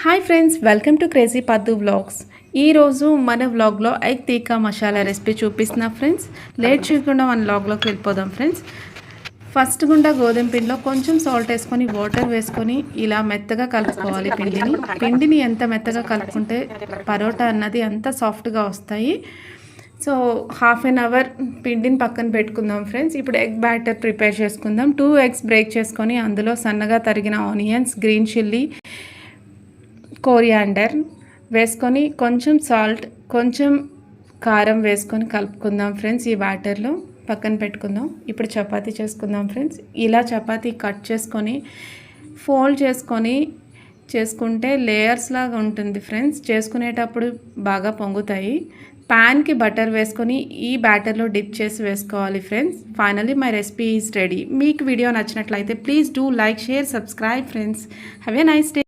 Hi friends, welcome to crazy పద్దు vlogs. ఈరోజు మన వ్లాగ్లో ఎగ్ తీకా మసాలా రెసిపీ చూపిస్తున్నా ఫ్రెండ్స్. లేట్ చేయకుండా మన వ్లాగ్లోకి వెళ్ళిపోదాం ఫ్రెండ్స్. ఫస్ట్ గుండా గోధుమ పిండిలో కొంచెం సాల్ట్ వేసుకొని వాటర్ వేసుకొని ఇలా మెత్తగా కలుపుకోవాలి. పిండిని ఎంత మెత్తగా కలుపుకుంటే పరోటా అన్నది అంత సాఫ్ట్గా వస్తాయి. సో హాఫ్ అన్ అవర్ పిండిని పక్కన పెట్టుకుందాం ఫ్రెండ్స్. ఇప్పుడు ఎగ్ బ్యాటర్ ప్రిపేర్ చేసుకుందాం. 2 ఎగ్స్ బ్రేక్ చేసుకొని అందులో సన్నగా తరిగిన ఆనియన్స్, గ్రీన్ చిల్లీ, కోరియాండర్ వేసుకొని కొంచెం సాల్ట్, కొంచెం కారం వేసుకొని కలుపుకుందాం ఫ్రెండ్స్. ఈ బ్యాటర్లో పక్కన పెట్టుకుందాం. ఇప్పుడు చపాతీ చేసుకుందాం ఫ్రెండ్స్. ఇలా చపాతీ కట్ చేసుకొని ఫోల్డ్ చేసుకుంటే లేయర్స్ లాగా ఉంటుంది ఫ్రెండ్స్. చేసుకునేటప్పుడు బాగా పొంగుతాయి. ప్యాన్కి బటర్ వేసుకొని ఈ బ్యాటర్లో డిప్ చేసి వేసుకోవాలి friends. Finally my recipe is ready. మీకు వీడియో నచ్చినట్లయితే please do like, share, subscribe friends. Have a nice day.